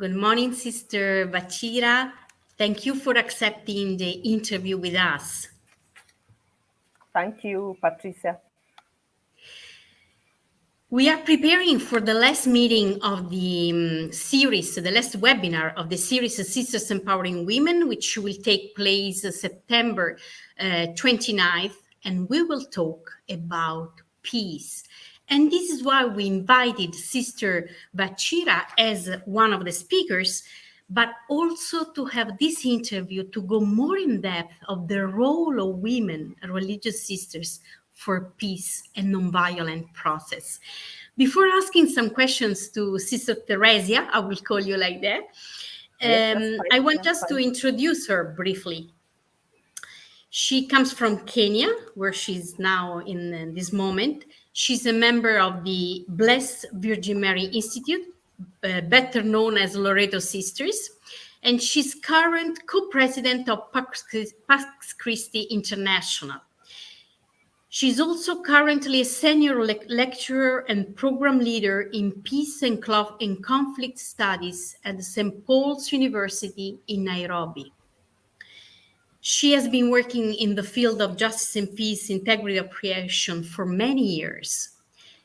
Good morning, Sister Wachira. Thank you for accepting the interview with us. Thank you, Patricia. We are preparing for the last meeting of the series, the last webinar of the series Sisters Empowering Women, which will take place September 29th, and we will talk about peace. And this is why we invited Sister Wachira as one of the speakers, but also to have this interview to go more in depth of the role of women, religious sisters, for peace and nonviolent process. Before asking some questions to Sister Teresia, I will call you like that, I want just to introduce her briefly. She comes from Kenya, where she's now in this moment. She's a member of the Blessed Virgin Mary Institute, better known as Loreto Sisters, and she's current co-president of Pax Christi International. She's also currently a senior lecturer and program leader in peace and conflict studies at St. Paul's University in Nairobi. She has been working in the field of justice and peace, integrity of creation for many years.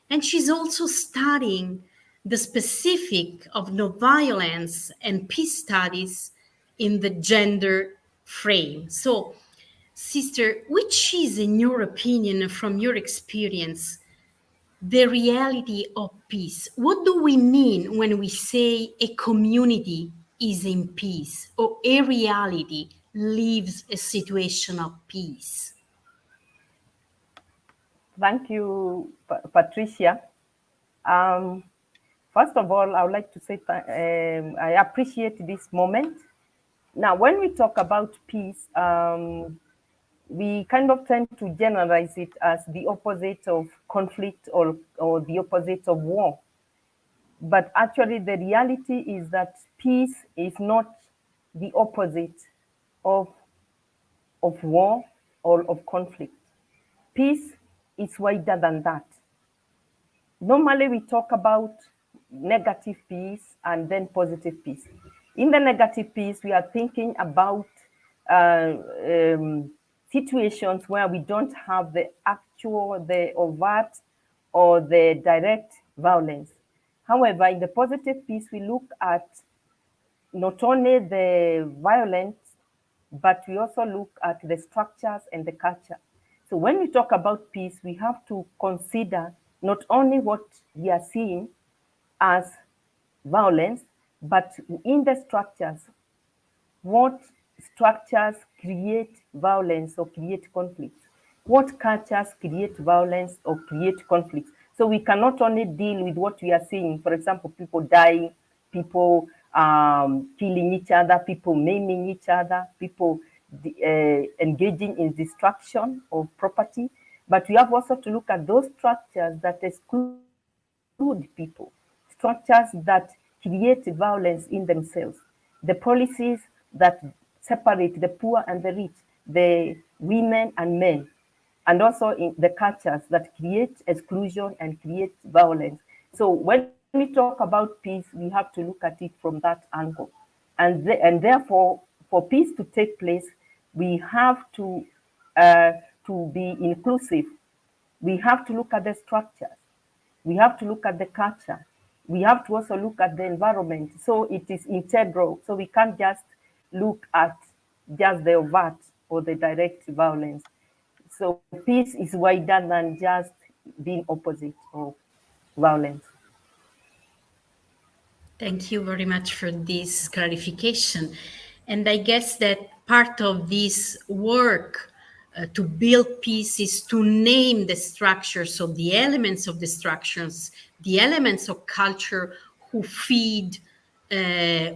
And she's also studying the specific of nonviolence and peace studies in the gender frame. So, Sister, which is, in your opinion, from your experience, the reality of peace? What do we mean when we say a community is in peace, or a reality lives a situation of peace? Thank you, Patricia. First of all, I would like to say I appreciate this moment. Now, when we talk about peace, we kind of tend to generalize it as the opposite of conflict or the opposite of war. But actually, the reality is that peace is not the opposite of war or of conflict. Peace is wider than that. Normally, we talk about negative peace and then positive peace. In the negative peace, we are thinking about situations where we don't have the overt or the direct violence. However, in the positive peace, we look at not only the violence, but we also look at the structures and the culture. So when we talk about peace, we have to consider not only what we are seeing as violence, but in the structures, what structures create violence or create conflict? What cultures create violence or create conflict? So we cannot only deal with what we are seeing, for example, people dying, people killing each other, people maiming each other, people engaging in destruction of property. But we have also to look at those structures that exclude people, structures that create violence in themselves, the policies that separate the poor and the rich, the women and men, and also in the cultures that create exclusion and create violence. So when we talk about peace, we have to look at it from that angle. And therefore, for peace to take place, we have to be inclusive. We have to look at the structures. We have to look at the culture. We have to also look at the environment. So it is integral. So we can't just look at just the overt or the direct violence. So peace is wider than just being opposite of violence. Thank you very much for this clarification. And I guess that part of this work to build peace is to name the structures of the elements of the structures, the elements of culture who feed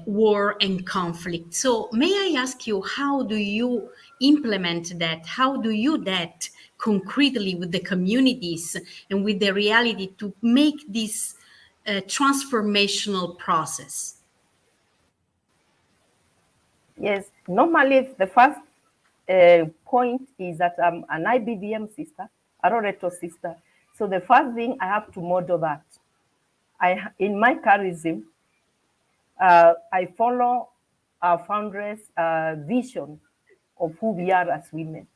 war and conflict. So may I ask you, how do you implement that? How do you do that concretely with the communities and with the reality to make this transformational process? Yes, normally the first point is that I'm an IBVM sister, a Loreto sister. So the first thing I have to model that. In my charism, I follow our founders' vision of who we are as women.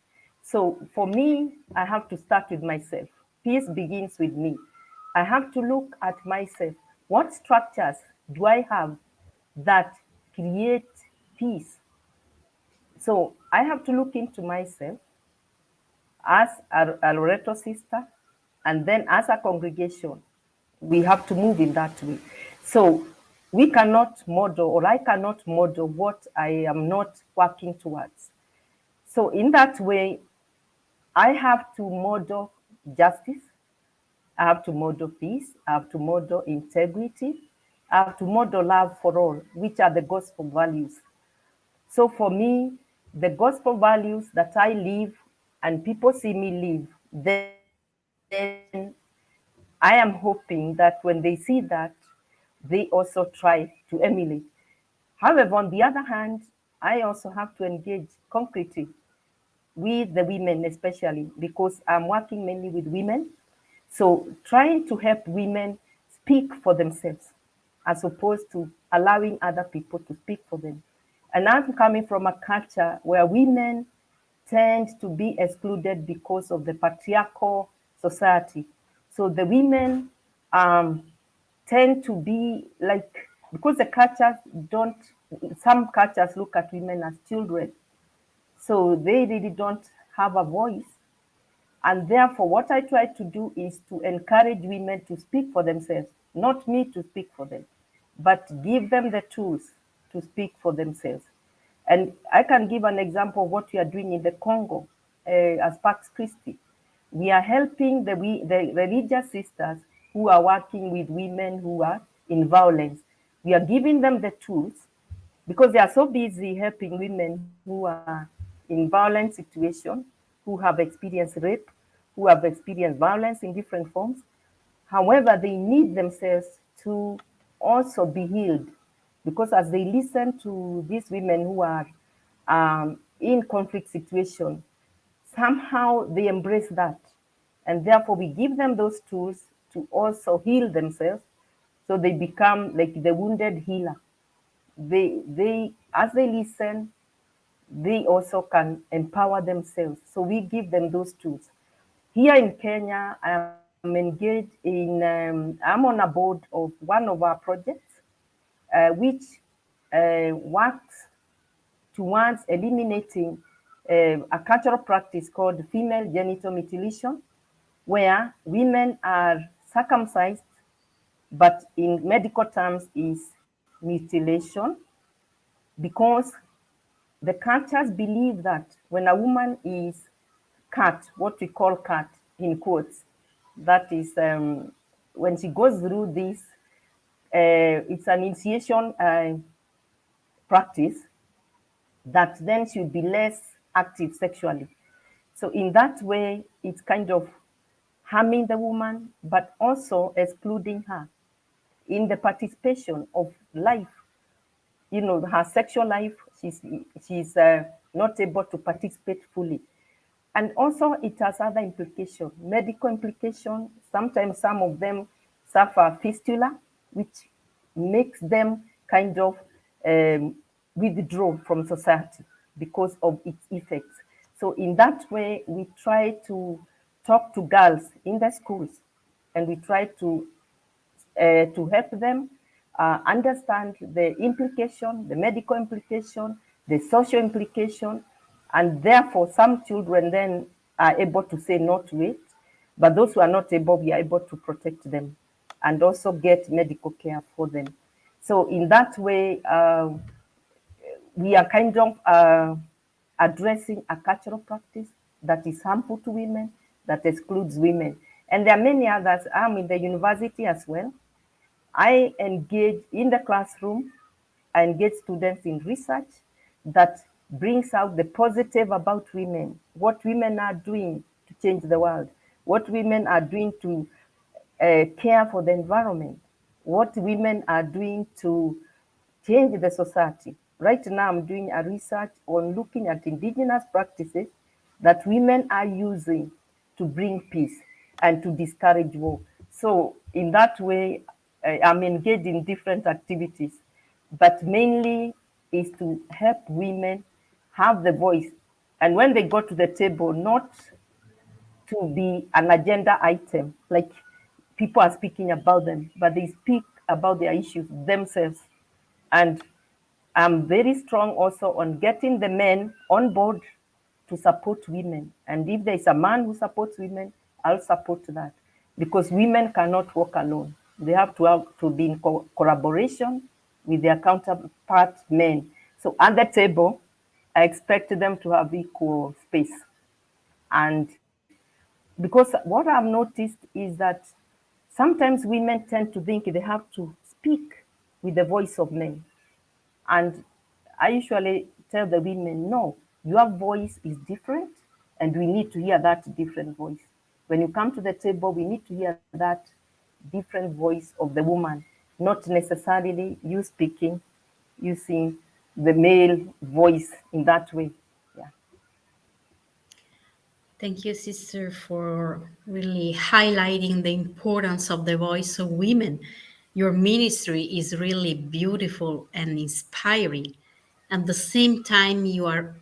So for me, I have to start with myself. Peace begins with me. I have to look at myself. What structures do I have that create peace? So I have to look into myself as a Loreto sister, and then as a congregation, we have to move in that way. So we cannot model, or I cannot model what I am not working towards. So in that way, I have to model justice, I have to model peace, I have to model integrity, I have to model love for all, which are the gospel values. So for me, the gospel values that I live and people see me live, then I am hoping that when they see that, they also try to emulate. However, on the other hand, I also have to engage concretely with the women, especially because I'm working mainly with women. So trying to help women speak for themselves as opposed to allowing other people to speak for them. And I'm coming from a culture where women tend to be excluded because of the patriarchal society. So the women tend to be like, because the cultures don't, some cultures look at women as children. So they really don't have a voice. And therefore, what I try to do is to encourage women to speak for themselves, not me to speak for them, but give them the tools to speak for themselves. And I can give an example of what we are doing in the Congo as Pax Christi. We are helping the religious sisters who are working with women who are in violence. We are giving them the tools because they are so busy helping women who are in violent situations, who have experienced rape, who have experienced violence in different forms. However, they need themselves to also be healed because as they listen to these women who are in conflict situation, somehow they embrace that. And therefore, we give them those tools to also heal themselves so they become like the wounded healer. They as they listen, they also can empower themselves. So we give them those tools. Here in Kenya, I'm engaged in, I'm on a board of one of our projects, which works towards eliminating a cultural practice called female genital mutilation, where women are circumcised, but in medical terms is mutilation, because the cultures believe that when a woman is cut, what we call cut in quotes, that is when she goes through this, it's an initiation practice that then she'll be less active sexually. So in that way, it's kind of harming the woman, but also excluding her in the participation of life. You know, her sexual life, she's not able to participate fully. And also it has other implications, medical implications. Sometimes some of them suffer fistula, which makes them kind of withdraw from society because of its effects. So in that way, we try to talk to girls in the schools, and we try to help them understand the implication, the medical implication, the social implication, and therefore some children then are able to say no to it, but those who are not able, we are able to protect them and also get medical care for them. So in that way, we are kind of addressing a cultural practice that is harmful to women, that excludes women. And there are many others. I'm in the university as well. I engage in the classroom, I engage students in research that brings out the positive about women, what women are doing to change the world, what women are doing to care for the environment, what women are doing to change the society. Right now, I'm doing a research on looking at indigenous practices that women are using to bring peace and to discourage war. So in that way, I'm engaged in different activities but mainly is to help women have the voice. And when they go to the table, not to be an agenda item, like people are speaking about them, but they speak about their issues themselves. And I'm very strong also on getting the men on board to support women. And if there's a man who supports women, I'll support that. Because women cannot walk alone. They have to be in collaboration with their counterpart men. So at the table, I expect them to have equal space. And because what I've noticed is that sometimes women tend to think they have to speak with the voice of men. And I usually tell the women, no, your voice is different, and we need to hear that different voice. When you come to the table, we need to hear that different voice of the woman, not necessarily you speaking using the male voice in that way. Yeah. Thank you, sister, for really highlighting the importance of the voice of women. Your ministry is really beautiful and inspiring. At the same time, you are,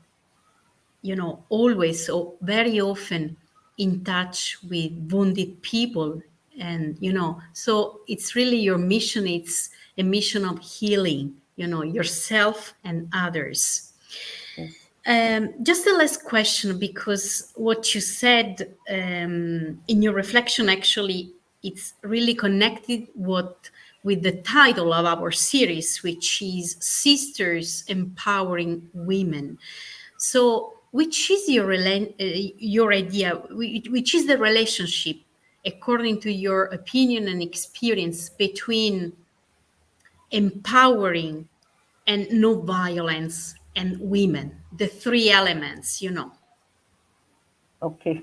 always so very often in touch with wounded people. And, so it's really your mission. It's a mission of healing, yourself and others. Yes. Just a last question, because what you said in your reflection, actually, it's really connected with the title of our series, which is Sisters Empowering Women. So, which is your idea? Which is the relationship, according to your opinion and experience, between empowering and no violence and women, the three elements? Okay.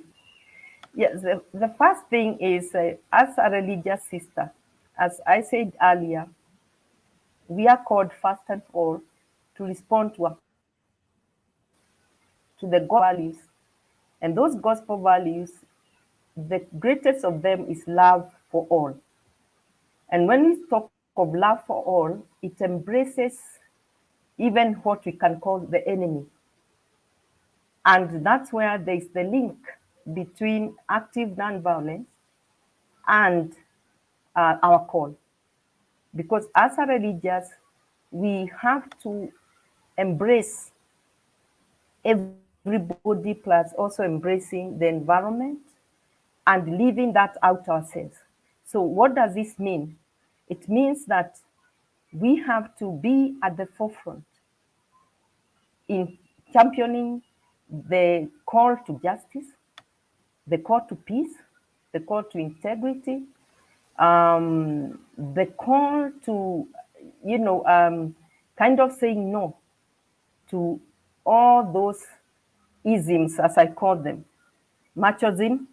Yes, the first thing is as a religious sister, as I said earlier, we are called first and all to respond to the gospel values. And those gospel values, the greatest of them is love for all. And when we talk of love for all, it embraces even what we can call the enemy. And that's where there's the link between active nonviolence and our call. Because as a religious, we have to embrace everybody plus also embracing the environment and leaving that out ourselves. So what does this mean? It means that we have to be at the forefront in championing the call to justice, the call to peace, the call to integrity, the call to, kind of saying no to all those isms, as I call them. Machism,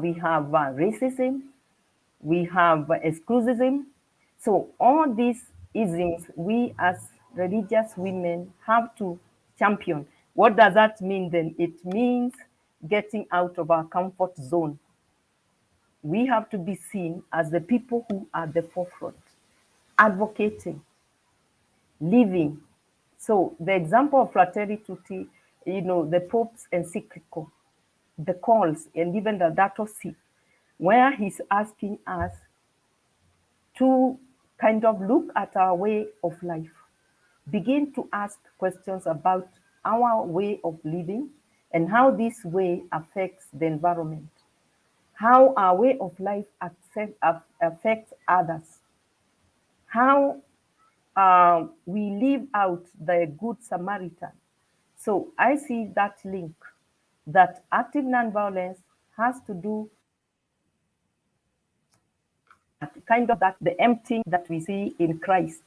we have racism, we have exclusivism. So all these isms, we as religious women have to champion. What does that mean then? It means getting out of our comfort zone. We have to be seen as the people who are at the forefront, advocating, living. So the example of Fratelli Tutti, the Pope's encyclical, the calls, and even the Dato Si, where he's asking us to kind of look at our way of life, begin to ask questions about our way of living and how this way affects the environment, how our way of life affects others, how we live out the Good Samaritan. So I see that link, that active nonviolence has to do kind of that the emptying that we see in Christ.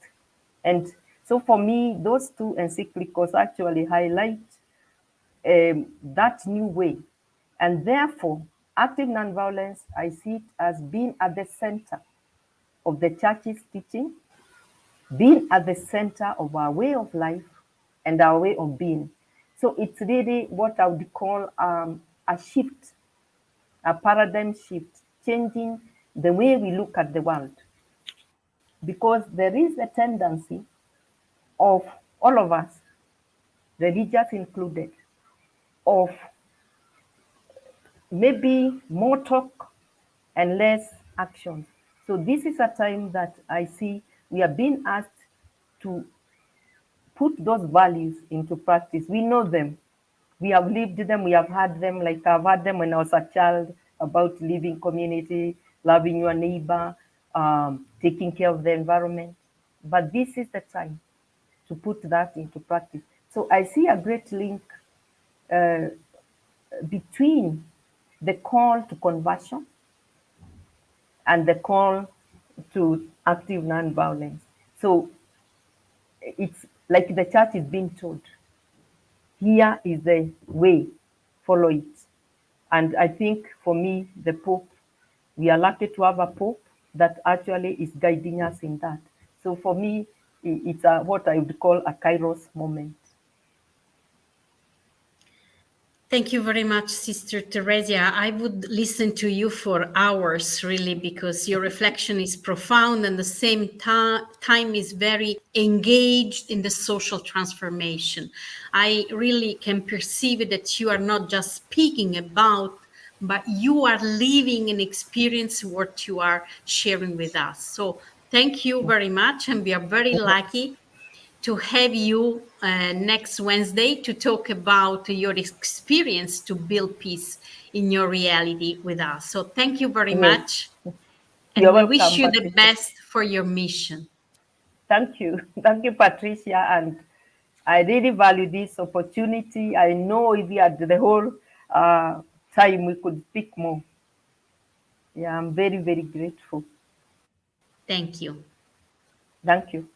And so for me, those two encyclicals actually highlight that new way. And therefore, active nonviolence, I see it as being at the center of the church's teaching, being at the center of our way of life and our way of being. So it's really what I would call a shift, a paradigm shift, changing the way we look at the world. because there is a tendency of all of us, religious included, of maybe more talk and less action. So this is a time that I see we are being asked to put those values into practice. We know them. We have lived them. We have had them. Like I've had them when I was a child about living community, loving your neighbor, taking care of the environment. But this is the time to put that into practice. So I see a great link between the call to conversion and the call to active nonviolence. So it's like the church is being told, here is the way, follow it. And I think for me, the Pope, we are lucky to have a Pope that actually is guiding us in that. So for me, it's what I would call a Kairos moment. Thank you very much, Sister Teresia. I would listen to you for hours, really, because your reflection is profound and the same time is very engaged in the social transformation. I really can perceive that you are not just speaking about, but you are living and experiencing what you are sharing with us. So thank you very much, and we are very lucky to have you next Wednesday to talk about your experience to build peace in your reality with us. So thank you very Yes. much. You're And we wish welcome, you the Patricia. best for your mission. Thank you. Thank you, Patricia. And I really value this opportunity. I know if we had the whole time, we could speak more. Yeah, I'm very, very grateful. Thank you. Thank you.